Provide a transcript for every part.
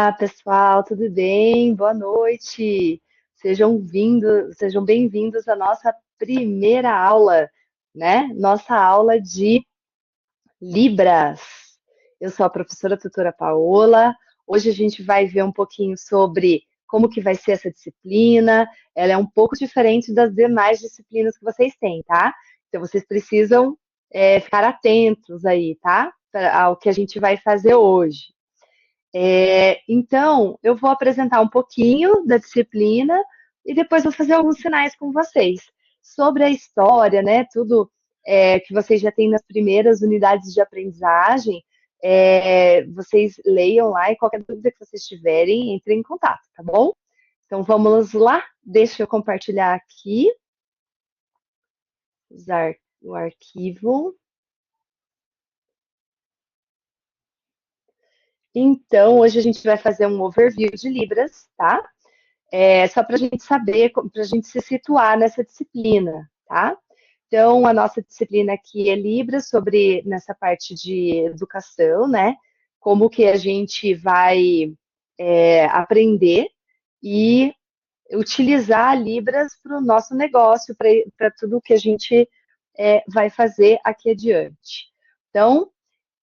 Olá, pessoal, tudo bem? Boa noite. Sejam bem-vindos à nossa primeira aula, né? Nossa aula de Libras. Eu sou a professora tutora Paola. Hoje a gente vai ver um pouquinho sobre como que vai ser essa disciplina. Ela é um pouco diferente das demais disciplinas que vocês têm, tá? Então vocês precisam ficar atentos aí, tá? Ao que a gente vai fazer hoje. Então, eu vou apresentar um pouquinho da disciplina e depois vou fazer alguns sinais com vocês sobre a história, né? Tudo que vocês já têm nas primeiras unidades de aprendizagem. Vocês leiam lá e qualquer dúvida que vocês tiverem, entrem em contato, tá bom? Então vamos lá, deixa eu compartilhar aqui, usar o arquivo. Então, hoje a gente vai fazer um overview de Libras, tá? Só para a gente saber, para a gente se situar nessa disciplina, tá? Então, a nossa disciplina aqui é Libras, sobre nessa parte de educação, né? Como que a gente vai aprender e utilizar Libras para o nosso negócio, para tudo que a gente vai fazer aqui adiante. Então,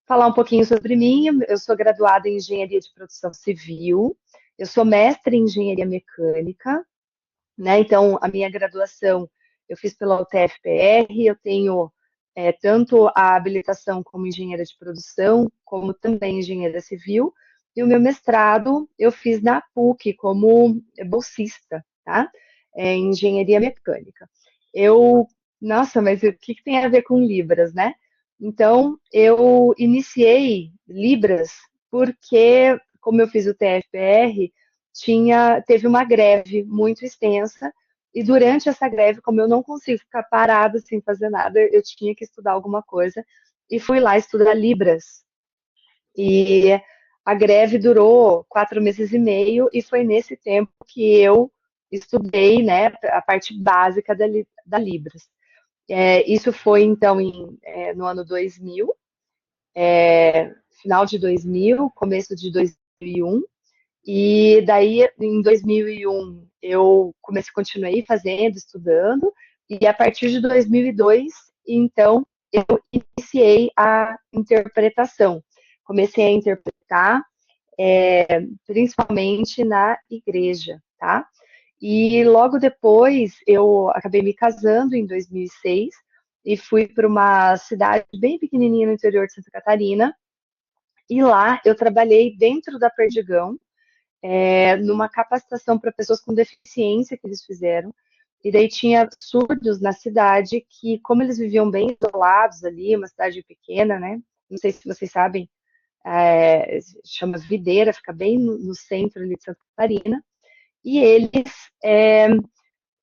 falar um pouquinho sobre mim. Eu sou graduada em Engenharia de Produção Civil, eu sou mestre em Engenharia Mecânica, né? Então, a minha graduação eu fiz pela UTF-PR, eu tenho tanto a habilitação como engenheira de produção, como também engenheira civil, e o meu mestrado eu fiz na PUC como bolsista, tá? Em engenharia mecânica. Eu, nossa, mas o que tem a ver com Libras, né? Então, eu iniciei Libras porque, como eu fiz o TFPR, teve uma greve muito extensa, e durante essa greve, como eu não consigo ficar parada sem fazer nada, eu tinha que estudar alguma coisa, e fui lá estudar Libras. E a greve durou 4 meses e meio, e foi nesse tempo que eu estudei, né, a parte básica da Libras. Isso foi, então, no ano 2000, final de 2000, começo de 2001, e daí, em 2001, eu continuei fazendo, estudando, e a partir de 2002, então, eu iniciei a interpretação. Comecei a interpretar, principalmente na igreja, tá? E logo depois, eu acabei me casando em 2006 e fui para uma cidade bem pequenininha no interior de Santa Catarina, e lá eu trabalhei dentro da Perdigão, numa capacitação para pessoas com deficiência que eles fizeram. E daí tinha surdos na cidade que, como eles viviam bem isolados ali, uma cidade pequena, né? Não sei se vocês sabem, chama Videira, fica bem no centro ali de Santa Catarina. E eles é,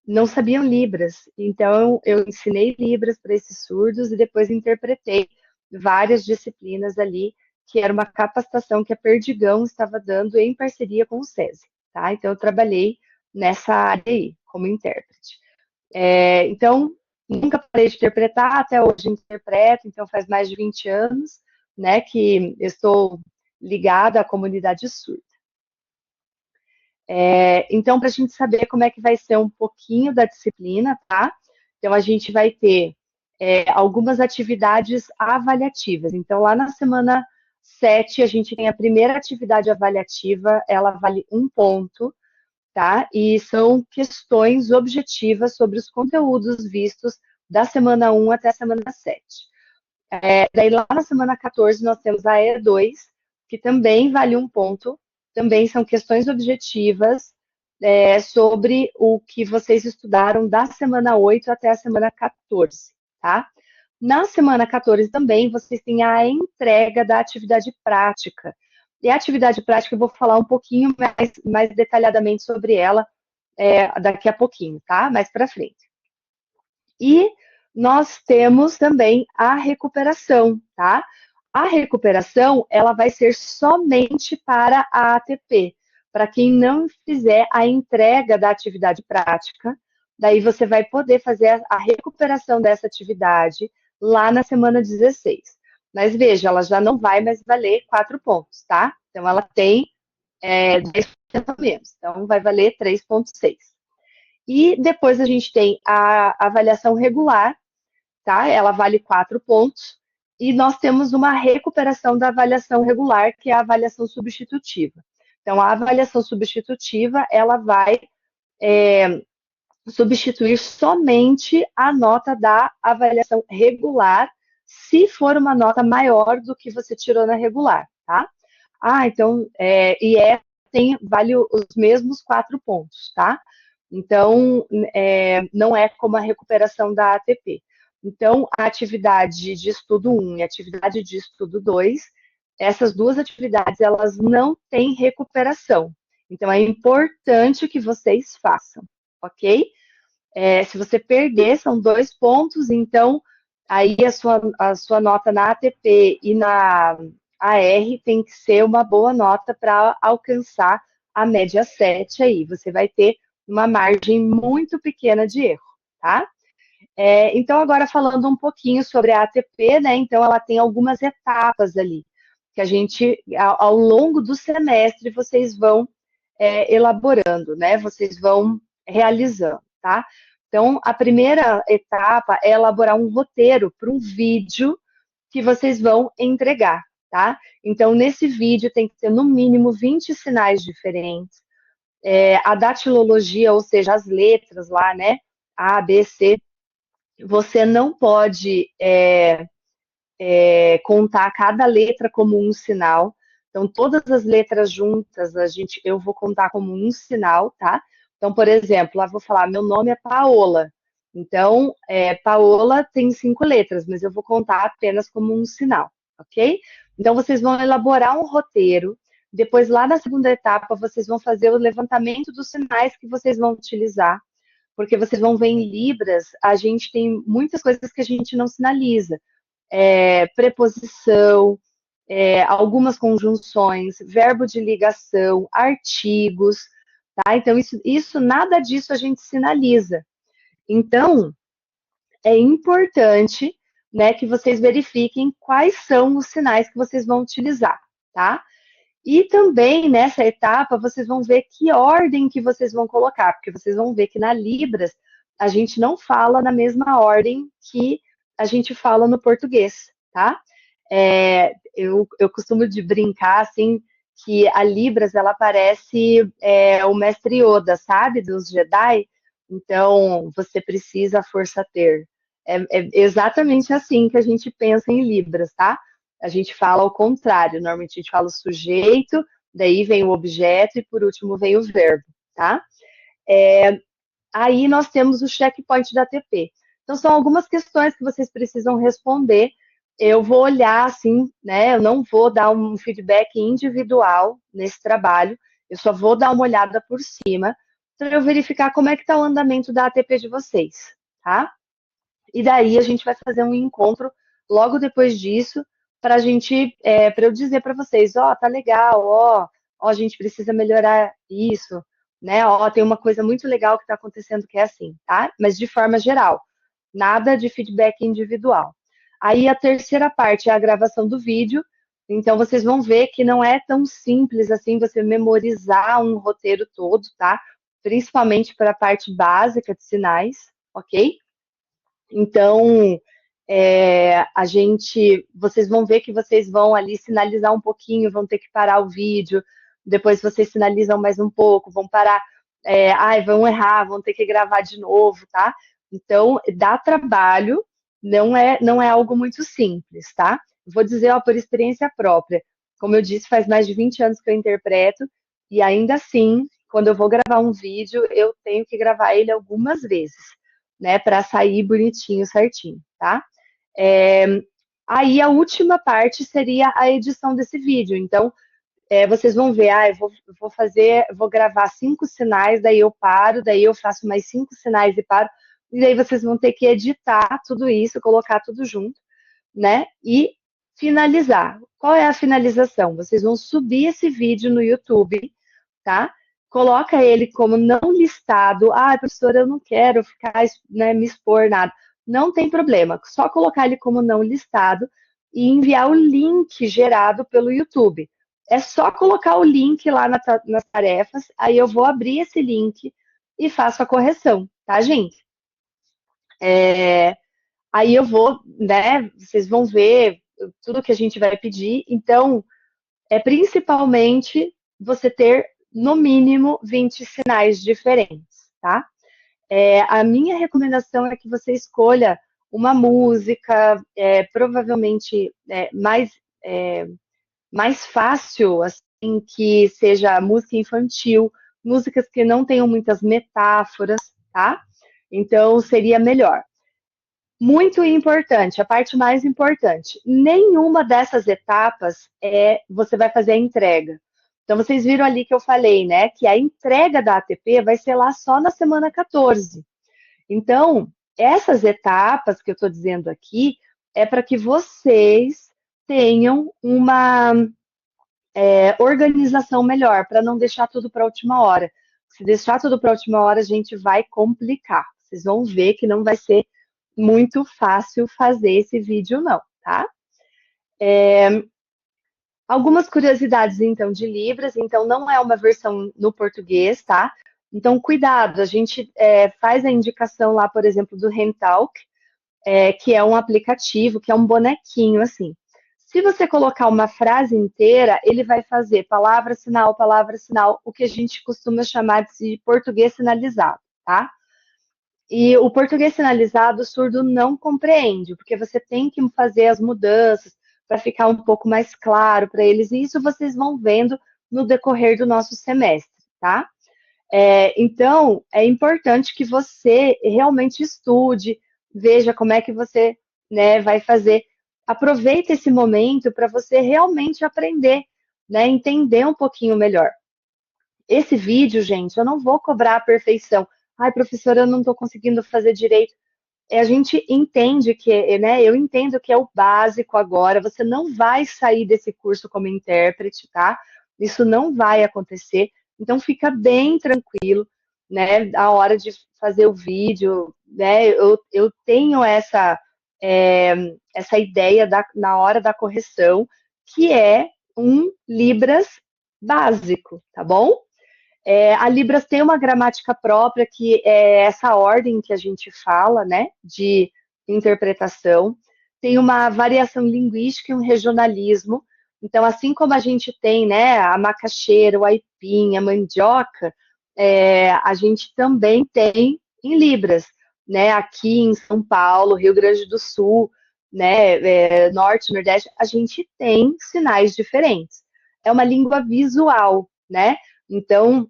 não sabiam Libras. Então, eu ensinei Libras para esses surdos e depois interpretei várias disciplinas ali, que era uma capacitação que a Perdigão estava dando em parceria com o SESI, tá? Então, eu trabalhei nessa área aí, como intérprete. Então, nunca parei de interpretar, até hoje interpreto, então faz mais de 20 anos, né, que eu estou ligada à comunidade surda. Então, para a gente saber como é que vai ser um pouquinho da disciplina, tá? Então, a gente vai ter algumas atividades avaliativas. Então, lá na semana 7, a gente tem a primeira atividade avaliativa, ela vale 1 ponto, tá? E são questões objetivas sobre os conteúdos vistos da semana 1 até a semana 7. Daí, lá na semana 14, nós temos a E2, que também vale 1 ponto, também são questões objetivas sobre o que vocês estudaram da semana 8 até a semana 14, tá? Na semana 14 também, vocês têm a entrega da atividade prática. E a atividade prática eu vou falar um pouquinho mais detalhadamente sobre ela daqui a pouquinho, tá? Mais para frente. E nós temos também a recuperação, tá? A recuperação, ela vai ser somente para a ATP, para quem não fizer a entrega da atividade prática, daí você vai poder fazer a recuperação dessa atividade lá na semana 16. Mas veja, ela já não vai mais valer 4 pontos, tá? Então, ela tem 10% a menos. Então, vai valer 3,6. E depois a gente tem a avaliação regular, tá? Ela vale 4 pontos. E nós temos uma recuperação da avaliação regular, que é a avaliação substitutiva. Então, a avaliação substitutiva, ela vai substituir somente a nota da avaliação regular, se for uma nota maior do que você tirou na regular, tá? Então, vale os mesmos 4 pontos, tá? Então, não é como a recuperação da ATP. Então, a atividade de estudo 1 e a atividade de estudo 2, essas duas atividades, elas não têm recuperação. Então, é importante que vocês façam, ok? Se você perder, são 2 pontos, então, aí a sua nota na ATP e na AR tem que ser uma boa nota para alcançar a média 7 aí. Você vai ter uma margem muito pequena de erro, tá? Então, agora falando um pouquinho sobre a ATP, né? Então, ela tem algumas etapas ali, que a gente, ao longo do semestre, vocês vão elaborando, né? Vocês vão realizando, tá? Então, a primeira etapa é elaborar um roteiro para um vídeo que vocês vão entregar, tá? Então, nesse vídeo tem que ter no mínimo 20 sinais diferentes. A datilologia, ou seja, as letras lá, né? A, B, C, você não pode contar cada letra como um sinal. Então, todas as letras juntas, eu vou contar como um sinal, tá? Então, por exemplo, eu vou falar, meu nome é Paola. Então, Paola tem 5 letras, mas eu vou contar apenas como um sinal, ok? Então, vocês vão elaborar um roteiro. Depois, lá na segunda etapa, vocês vão fazer o levantamento dos sinais que vocês vão utilizar. Porque vocês vão ver em Libras, a gente tem muitas coisas que a gente não sinaliza. Preposição, algumas conjunções, verbo de ligação, artigos, tá? Então, nada disso a gente sinaliza. Então, é importante, né, que vocês verifiquem quais são os sinais que vocês vão utilizar, tá? E também, nessa etapa, vocês vão ver que ordem que vocês vão colocar, porque vocês vão ver que na Libras, a gente não fala na mesma ordem que a gente fala no português, tá? Eu costumo de brincar, assim, que a Libras, ela parece o mestre Yoda, sabe? Dos Jedi. Então, você precisa a força ter. É exatamente assim que a gente pensa em Libras, tá? A gente fala ao contrário. Normalmente a gente fala o sujeito, daí vem o objeto e por último vem o verbo, tá? Aí nós temos o checkpoint da ATP. Então são algumas questões que vocês precisam responder. Eu vou olhar assim, né? Eu não vou dar um feedback individual nesse trabalho. Eu só vou dar uma olhada por cima para eu verificar como é que está o andamento da ATP de vocês, tá? E daí a gente vai fazer um encontro logo depois disso para para eu dizer para vocês, tá legal, a gente precisa melhorar isso, né? Tem uma coisa muito legal que está acontecendo que é assim, tá? Mas de forma geral, nada de feedback individual. Aí a terceira parte é a gravação do vídeo. Então vocês vão ver que não é tão simples assim você memorizar um roteiro todo, tá? Principalmente para a parte básica de sinais, ok? Então, vocês vão ver que vocês vão ali sinalizar um pouquinho, vão ter que parar o vídeo, depois vocês sinalizam mais um pouco, vão parar, vão errar, vão ter que gravar de novo, tá? Então, dá trabalho, não é algo muito simples, tá? Vou dizer, por experiência própria, como eu disse, faz mais de 20 anos que eu interpreto, e ainda assim, quando eu vou gravar um vídeo, eu tenho que gravar ele algumas vezes, né, para sair bonitinho, certinho, tá? Aí a última parte seria a edição desse vídeo. Então, vocês vão ver, vou gravar 5 sinais, daí eu paro, daí eu faço mais 5 sinais e paro, e daí vocês vão ter que editar tudo isso, colocar tudo junto, né? E finalizar. Qual é a finalização? Vocês vão subir esse vídeo no YouTube, tá? Coloca ele como não listado. Professora, eu não quero ficar, né, me expor nada. Não tem problema, só colocar ele como não listado e enviar o link gerado pelo YouTube. é só colocar o link lá nas tarefas, aí eu vou abrir esse link e faço a correção, tá, gente? É, aí eu vou, né, vocês vão ver tudo que a gente vai pedir, então, é principalmente você ter, no mínimo, 20 sinais diferentes, tá? A minha recomendação é que você escolha uma música, provavelmente mais fácil, assim, que seja música infantil, músicas que não tenham muitas metáforas, tá? Então, seria melhor. Muito importante, a parte mais importante, nenhuma dessas etapas você vai fazer a entrega. Então, vocês viram ali que eu falei, né, que a entrega da ATP vai ser lá só na semana 14. Então, essas etapas que eu estou dizendo aqui é para que vocês tenham uma organização melhor, para não deixar tudo para a última hora. Se deixar tudo para a última hora, a gente vai complicar. Vocês vão ver que não vai ser muito fácil fazer esse vídeo, não, tá? Algumas curiosidades, então, de Libras. Então, não é uma versão no português, tá? Então, cuidado, a gente faz a indicação lá, por exemplo, do Rentalk, que é um aplicativo, que é um bonequinho, assim. Se você colocar uma frase inteira, ele vai fazer palavra, sinal, o que a gente costuma chamar de português sinalizado, tá? E o português sinalizado, o surdo não compreende, porque você tem que fazer as mudanças para ficar um pouco mais claro para eles, e isso vocês vão vendo no decorrer do nosso semestre, tá? Então, é importante que você realmente estude, veja como é que você, né, vai fazer. Aproveita esse momento para você realmente aprender, né, entender um pouquinho melhor. Esse vídeo, gente, eu não vou cobrar a perfeição. Ai, professora, eu não estou conseguindo fazer direito. A gente entende que, né, eu entendo que é o básico agora, você não vai sair desse curso como intérprete, tá? Isso não vai acontecer, então fica bem tranquilo, né, a hora de fazer o vídeo, né, eu tenho essa ideia na hora da correção, que é um Libras básico, tá bom? A Libras tem uma gramática própria, que é essa ordem que a gente fala, né, de interpretação. Tem uma variação linguística e um regionalismo. Então, assim como a gente tem, né, a macaxeira, o aipim, a mandioca, a gente também tem em Libras, né, aqui em São Paulo, Rio Grande do Sul, né, Norte, Nordeste, a gente tem sinais diferentes. É uma língua visual, né? Então,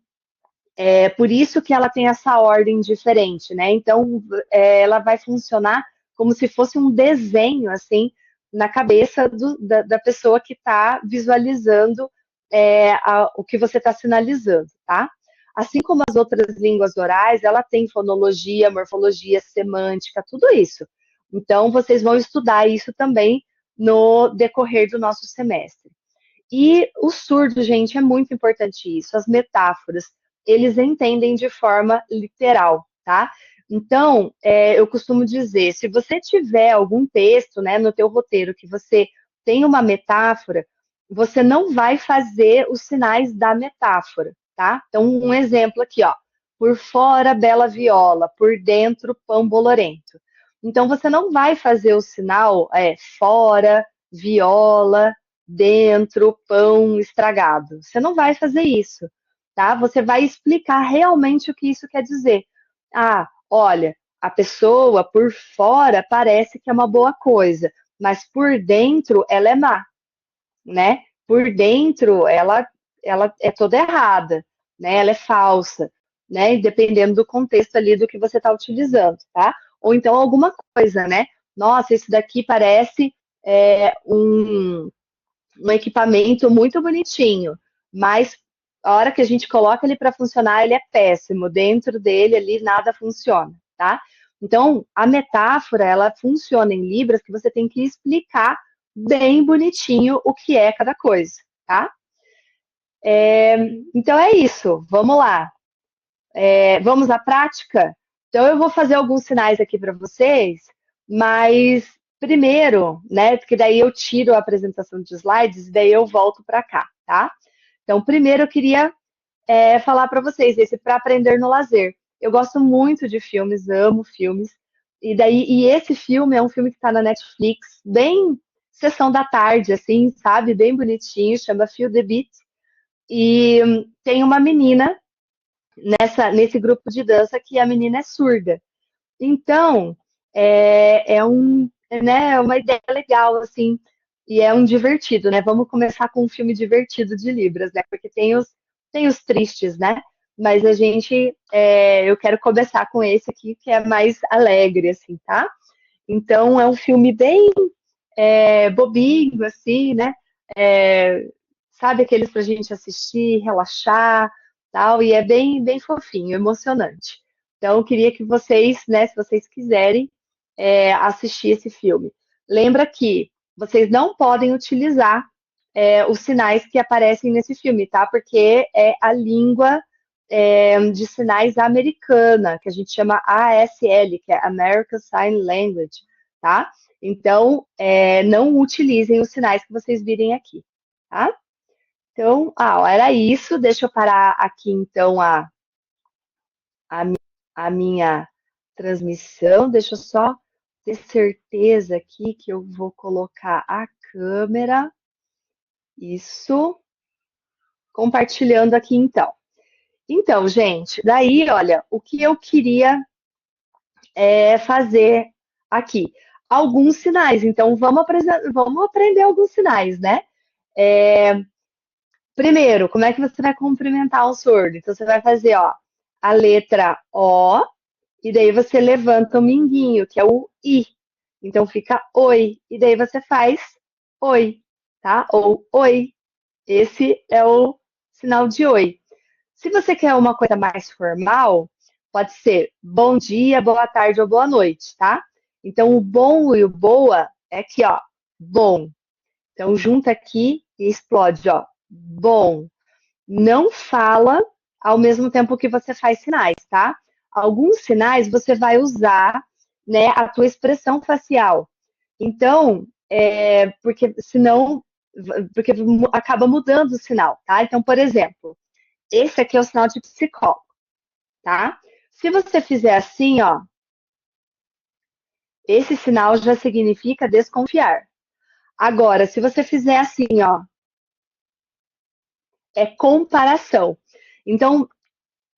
por isso que ela tem essa ordem diferente, né? Então, ela vai funcionar como se fosse um desenho, assim, na cabeça da pessoa que está visualizando o que você está sinalizando, tá? Assim como as outras línguas orais, ela tem fonologia, morfologia, semântica, tudo isso. Então, vocês vão estudar isso também no decorrer do nosso semestre. E o surdo, gente, é muito importante isso, as metáforas, eles entendem de forma literal, tá? Então, eu costumo dizer, se você tiver algum texto, né, no teu roteiro que você tem uma metáfora, você não vai fazer os sinais da metáfora, tá? Então, um exemplo aqui, ó. Por fora, bela viola, por dentro, pão bolorento. Então, você não vai fazer o sinal fora, viola, dentro, pão estragado. Você não vai fazer isso, tá? Você vai explicar realmente o que isso quer dizer. Ah, olha, a pessoa por fora parece que é uma boa coisa, mas por dentro ela é má, né? Por dentro ela é toda errada, né? Ela é falsa, né? Dependendo do contexto ali do que você está utilizando, tá? Ou então alguma coisa, né? Nossa, isso daqui parece um equipamento muito bonitinho, mas a hora que a gente coloca ele para funcionar, ele é péssimo. Dentro dele ali nada funciona, tá? Então, a metáfora, ela funciona em Libras que você tem que explicar bem bonitinho o que é cada coisa, tá? Então é isso, vamos lá. Vamos à prática? Então eu vou fazer alguns sinais aqui para vocês, mas primeiro, né, porque daí eu tiro a apresentação de slides e daí eu volto para cá, tá? Então, primeiro eu queria falar para vocês esse para aprender no lazer. Eu gosto muito de filmes, amo filmes. E esse filme é um filme que está na Netflix, bem sessão da tarde, assim, sabe? Bem bonitinho, chama Feel the Beat. E tem uma menina nesse grupo de dança que a menina é surda. Então, é uma ideia legal, assim, e é um divertido, né? Vamos começar com um filme divertido de Libras, né? Porque tem os tristes, né? Mas eu quero começar com esse aqui, que é mais alegre, assim, tá? Então, é um filme bem bobinho, assim, né? É, sabe, aqueles pra gente assistir, relaxar, tal, e é bem, bem fofinho, emocionante. Então, eu queria que vocês, né, se vocês quiserem, assistir esse filme. Lembra que vocês não podem utilizar os sinais que aparecem nesse filme, tá? Porque é a língua de sinais americana, que a gente chama ASL, que é American Sign Language, tá? Então, não utilizem os sinais que vocês virem aqui, tá? Então, era isso. Deixa eu parar aqui, então, a, a minha transmissão. Deixa eu só ter certeza aqui que eu vou colocar a câmera. Isso. Compartilhando aqui, então. Então, gente, daí, olha, o que eu queria fazer aqui? Alguns sinais. Então, vamos aprender alguns sinais, né? Primeiro, como é que você vai cumprimentar o surdo? Então, você vai fazer, ó, a letra O, e daí você levanta o minguinho, que é o I. Então, fica oi. E daí você faz oi, tá? Ou oi. Esse é o sinal de oi. Se você quer uma coisa mais formal, pode ser bom dia, boa tarde ou boa noite, tá? Então, o bom e o boa é aqui, ó, bom. Então, junta aqui e explode, ó, bom. Não fala ao mesmo tempo que você faz sinais, tá? Alguns sinais você vai usar, né, a tua expressão facial. Então, porque senão, porque acaba mudando o sinal, tá? Então, por exemplo, esse aqui é o sinal de psicólogo, tá? Se você fizer assim, ó, esse sinal já significa desconfiar. Agora, se você fizer assim, ó, é comparação. Então,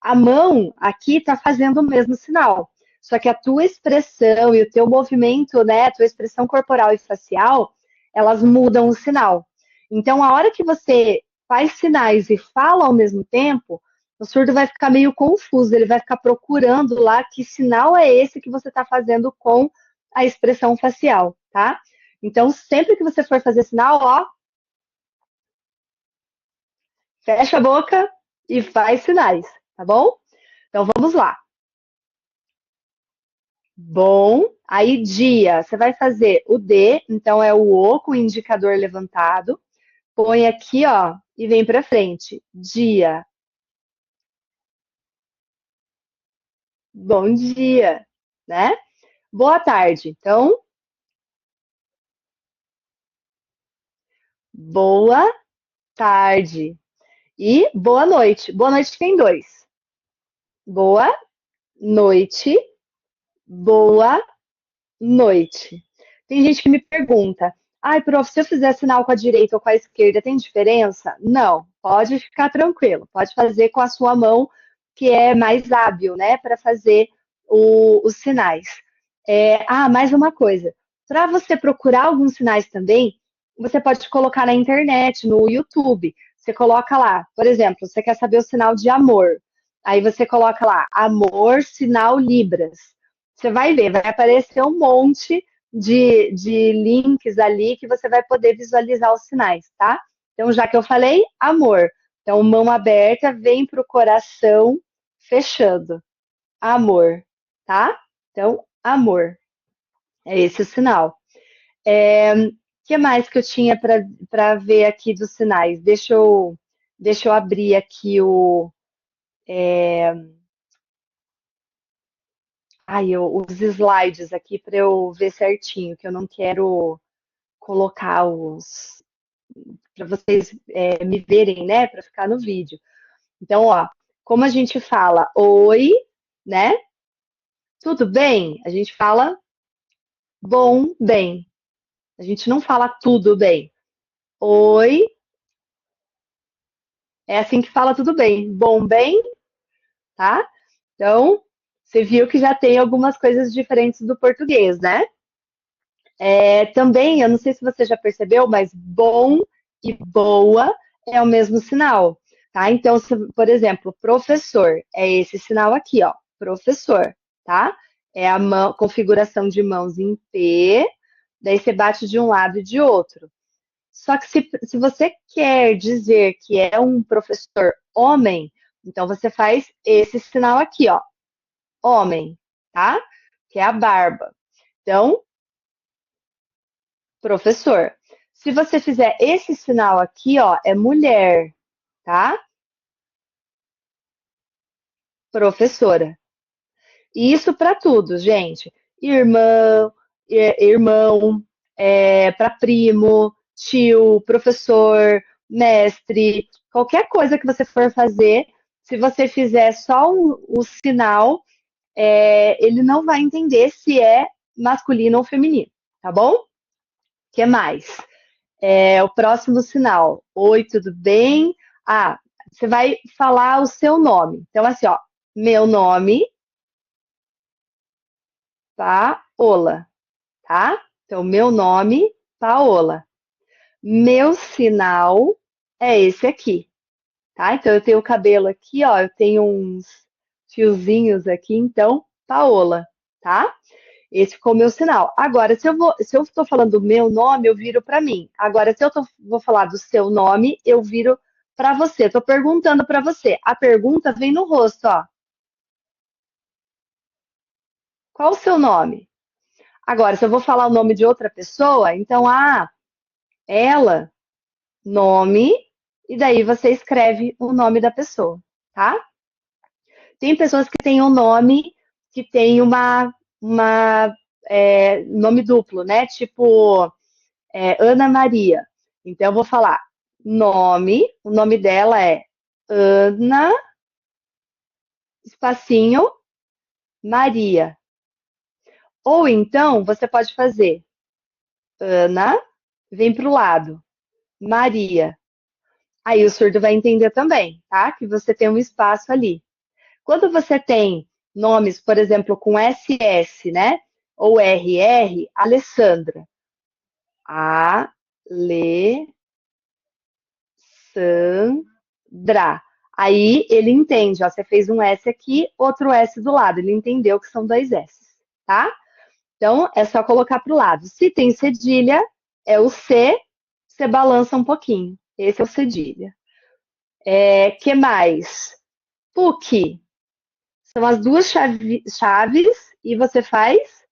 a mão aqui está fazendo o mesmo sinal. Só que a tua expressão e o teu movimento, né, a tua expressão corporal e facial, elas mudam o sinal. Então, a hora que você faz sinais e fala ao mesmo tempo, o surdo vai ficar meio confuso, ele vai ficar procurando lá que sinal é esse que você está fazendo com a expressão facial, tá? Então, sempre que você for fazer sinal, ó, fecha a boca e faz sinais, tá bom? Então, vamos lá. Bom, aí dia, você vai fazer o D, então é o O com o indicador levantado. Põe aqui, ó, e vem para frente. Dia. Bom dia, né? Boa tarde. Então, boa tarde. E boa noite. Boa noite tem dois. Boa noite. Boa noite. Tem gente que me pergunta: ai, prof, se eu fizer sinal com a direita ou com a esquerda, tem diferença? Não, pode ficar tranquilo. Pode fazer com a sua mão, que é mais hábil, né, para fazer os sinais. Mais uma coisa. Para você procurar alguns sinais também, você pode colocar na internet, no YouTube. Você coloca lá, por exemplo, você quer saber o sinal de amor. Aí você coloca lá, amor, sinal Libras. Você vai ver, vai aparecer um monte de links ali que você vai poder visualizar os sinais, tá? Então, já que eu falei, amor. Então, mão aberta, vem para o coração, fechando. Amor, tá? Então, amor. É esse o sinal. O que mais que eu tinha para ver aqui dos sinais? Deixa eu abrir aqui os slides aqui para eu ver certinho, que eu não quero colocar vocês me verem, né? Para ficar no vídeo. Então, ó, como a gente fala oi, né? Tudo bem? A gente fala bom, bem. A gente não fala tudo bem. Oi, é assim que fala tudo bem. Bom, bem, tá? Então, você viu que já tem algumas coisas diferentes do português, né? Também, eu não sei se você já percebeu, mas bom e boa é o mesmo sinal, tá? Então, por exemplo, professor é esse sinal aqui, ó, professor, tá? É a configuração de mãos em P, daí você bate de um lado e de outro. Só que se você quer dizer que é um professor homem, então você faz esse sinal aqui, ó, homem, tá? Que é a barba. Então, professor. Se você fizer esse sinal aqui, ó, é mulher, tá? Professora. E isso para tudo, gente. Irmã, irmão, para primo, tio, professor, mestre, qualquer coisa que você for fazer, se você fizer só o sinal, ele não vai entender se é masculino ou feminino, tá bom? O que mais? O próximo sinal. Oi, tudo bem? Ah, você vai falar o seu nome. Então, assim, ó, meu nome, Paola, tá? Então, meu nome, Paola. Meu sinal é esse aqui, tá? Então, eu tenho o cabelo aqui, ó, eu tenho uns fiozinhos aqui, então, Paola, tá? Esse ficou o meu sinal. Agora, se eu estou falando do meu nome, eu viro para mim. Agora, se vou falar do seu nome, eu viro para você. Estou perguntando para você. A pergunta vem no rosto, ó. Qual o seu nome? Agora, se eu vou falar o nome de outra pessoa, então, ela, nome, e daí você escreve o nome da pessoa, tá? Tem pessoas que têm um nome que tem nome duplo, né? Tipo, Ana Maria. Então, eu vou falar nome, o nome dela é Ana, espacinho, Maria. Ou então, você pode fazer Ana, vem para o lado, Maria. Aí o surdo vai entender também, tá? Que você tem um espaço ali. Quando você tem nomes, por exemplo, com SS, né? Ou RR, Alessandra. Alessandra. Aí ele entende, ó, você fez um S aqui, outro S do lado. Ele entendeu que são dois S, tá? Então é só colocar para o lado. Se tem cedilha, é o C, você balança um pouquinho. Esse é o cedilha. Que mais? PUC. São as duas chaves e você faz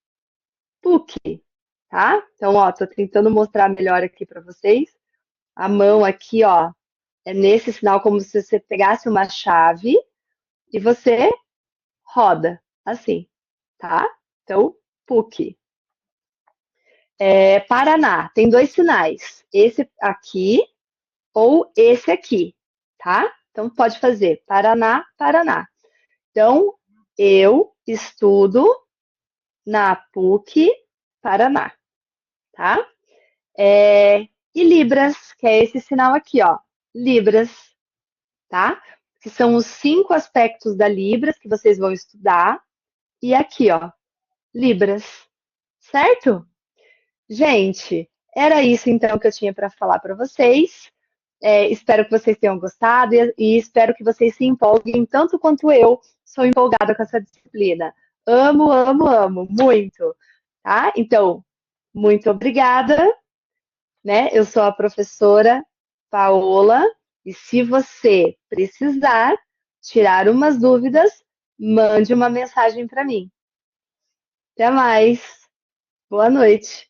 PUC, tá? Então, ó, tô tentando mostrar melhor aqui para vocês. A mão aqui, ó, é nesse sinal como se você pegasse uma chave e você roda, assim, tá? Então, PUC. Paraná, tem dois sinais, esse aqui ou esse aqui, tá? Então, pode fazer Paraná, Paraná. Então, eu estudo na PUC Paraná, tá? E Libras, que é esse sinal aqui, ó, Libras, tá? Que são os 5 aspectos da Libras que vocês vão estudar. E aqui, ó, Libras, certo? Gente, era isso então que eu tinha para falar para vocês. Espero que vocês tenham gostado e espero que vocês se empolguem tanto quanto eu sou empolgada com essa disciplina. Amo, amo, amo, muito, tá? Então, muito obrigada, né? Eu sou a professora Paola e se você precisar tirar umas dúvidas, mande uma mensagem para mim. Até mais. Boa noite.